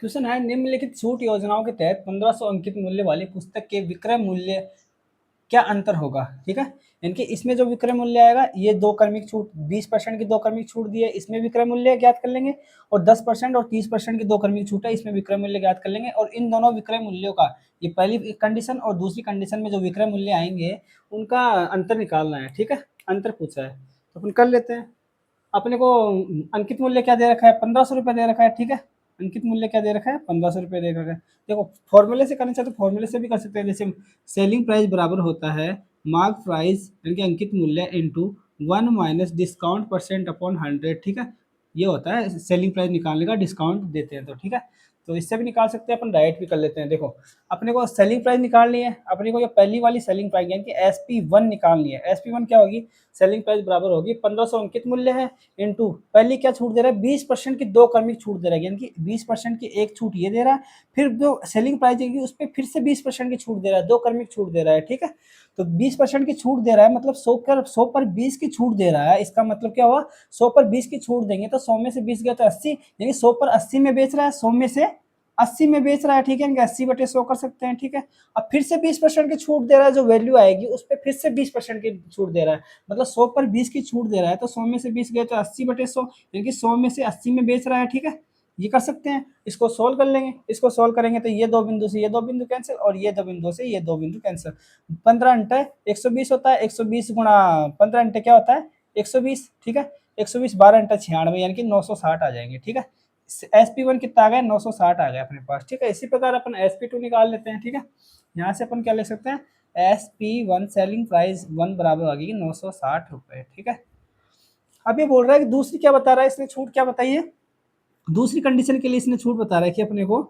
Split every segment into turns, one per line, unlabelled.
Question है निम्नलिखित छूट योजनाओं के तहत 1500 अंकित मूल्य वाली पुस्तक के विक्रय मूल्य क्या अंतर होगा। ठीक है, इनके इसमें जो विक्रय मूल्य आएगा, ये 2 क्रमिक छूट 20% की 2 क्रमिक छूट दी है, इसमें विक्रय मूल्य ज्ञात कर लेंगे, और 10% और 30% की 2 क्रमिक छूट है, इसमें विक्रय मूल्य ज्ञात कर लेंगे। और इन दोनों विक्रय मूल्यों का, ये पहली कंडीशन और दूसरी कंडीशन में जो विक्रय मूल्य आएंगे उनका अंतर निकालना है। ठीक है, अंतर पूछा है तो अपन कर लेते हैं। अपने को अंकित मूल्य क्या दे रखा है, 1500 रुपये दे रखा है। ठीक है, अंकित मूल्य क्या दे रखा है, 1500 रुपये दे रखा है। देखो फॉर्मूले से करना चाहे तो फॉर्मूले से भी कर सकते हैं। जैसे सेलिंग प्राइस बराबर होता है मार्क प्राइस यानी कि अंकित मूल्य into 1 minus discount percent upon 100। ठीक है, ये होता है सेलिंग प्राइस निकालने का, डिस्काउंट देते हैं तो। ठीक है, तो इससे भी निकाल सकते हैं, अपन डायरेक्ट भी कर लेते हैं। देखो अपने को सेलिंग प्राइस निकालनी है, अपने को ये पहली वाली सेलिंग प्राइस यानी कि SP1 निकालनी है। SP1 क्या होगी, सेलिंग प्राइस बराबर होगी 1500 अंकित मूल्य है इंटू पहली क्या छूट दे रहा है, 20% की 2 क्रमिक छूट दे रहा है, यानी कि 20% की एक छूट ये दे रहा है, फिर जो सेलिंग प्राइस देगी उस पर फिर से 20% की छूट दे रहा है, 2 क्रमिक छूट दे रहा है। ठीक है, तो 20% की छूट दे रहा है मतलब 100 पर 20 की छूट दे रहा है। इसका मतलब क्या हुआ, 100 पर 20 की छूट देंगे तो 100 में से 20 गया तो 80, यानी 100 पर 80 में बेच रहा है, 100 में से 80 में बेच रहा है। ठीक है, 80/100 कर सकते हैं। ठीक है, अब फिर से 20% की छूट दे रहा है, जो वैल्यू आएगी उस पर फिर से 20% की छूट दे रहा है, मतलब 100 पर 20 की छूट दे रहा है, तो 100 में से 20 गए तो 80/100, यानी कि 100 में से 80 में बेच रहा है। ठीक है, ये कर सकते हैं। इसको सोल्व कर लेंगे, इसको सोल्व करेंगे तो ये 2 बिंदु से ये 2 बिंदु कैंसिल, और ये 2 बिंदु से ये 2 बिंदु कैंसिल। 15 अंटे 120 होता है, 120 गुणा 15 अंटे क्या होता है 120। ठीक है, 120 12 अंटे 96, यानी कि 960 आ जाएंगे। ठीक है, SP1 कितना आ गया, 960 आ गया अपने पास। ठीक है, इसी प्रकार अपन SP2 निकाल लेते हैं। ठीक है, यहाँ से अपन क्या ले सकते हैं, SP1 सेलिंग प्राइस 1 बराबर आ गई 960 रुपये। ठीक है, अब ये बोल रहा है कि दूसरी क्या बता रहा है इसने, छूट क्या बताई है, दूसरी कंडीशन के लिए इसने छूट बता रहा है कि अपने को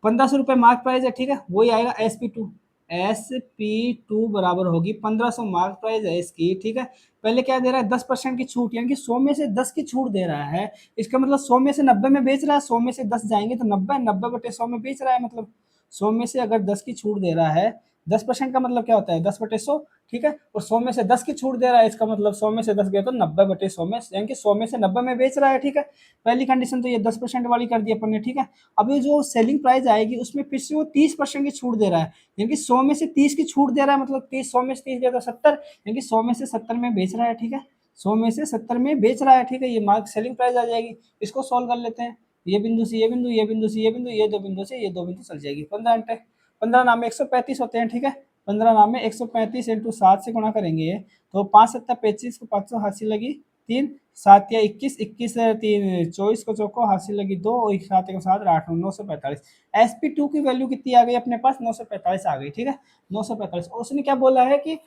1500 रुपये मार्क प्राइस है। ठीक है, वही आएगा SP2। SP2 बराबर होगी 1500 मार्क प्राइस है इसकी। ठीक है, पहले क्या दे रहा है 10% की छूट, यानी कि 100 में से 10 की छूट दे रहा है। इसका मतलब 100 में से 90 में बेच रहा है, 100 में से 10 जाएंगे तो 90, 90/100 में बेच रहा है, मतलब 100 में से अगर 10 की छूट दे रहा है, 10% का मतलब क्या होता है 10/100। ठीक है, और 100 में से 10 की छूट दे रहा है, इसका मतलब 100 में से 10 गया तो 90/100 में, यानी कि 100 में से 90 में बेच रहा है। ठीक है, पहली कंडीशन तो ये 10% वाली कर दी अपन ने। ठीक है, अब ये जो सेलिंग प्राइस आएगी उसमें फिर से वो 30% की छूट दे रहा है, यानी कि 100 में से 30 की छूट दे रहा है, मतलब 30, 100 में से 30 गया तो 70, यानी कि 100 में से 70 में बेच रहा है। ठीक है, 100 में से 70 में बेच रहा है। ठीक है, ये मार्क सेलिंग प्राइस आ जाएगी। इसको सॉल्व कर लेते हैं, ये बिंदु से ये बिंदु, ये बिंदु से ये बिंदु, ये 2 बिंदु से ये 2 बिंदु चल जाएगी। 15 अंटे 15 नाम में 135 होते हैं। ठीक है, 15 नाम में 135 इंटू 7 से गुणा करेंगे तो 5 7 25 को 580 लगी 3, 7 या 21, 21 3 24 को चौको हासिल लगी 2, और 7 को 7 8 945। SP2 की वैल्यू कितनी आ गई अपने पास, 945 आ गई। ठीक है, 945। और उसने क्या बोला है कि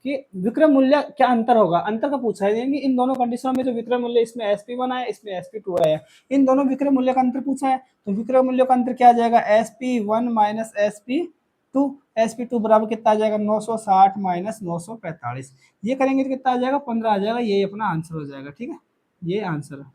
विक्रय मूल्य क्या अंतर होगा, अंतर का पूछा है, यानी इन दोनों कंडीशनों में जो विक्रय मूल्य इसमें SP1 आया, इसमें SP2 आया, इन दोनों विक्रय मूल्य का अंतर पूछा है। तो विक्रय मूल्य का अंतर क्या आ जाएगा, SP1 माइनस SP2। SP2 बराबर कितना आ जाएगा 960 माइनस 945। ये करेंगे तो कितना आ जाएगा 15 आ जाएगा, ये अपना आंसर हो जाएगा। ठीक है, ये आंसर है।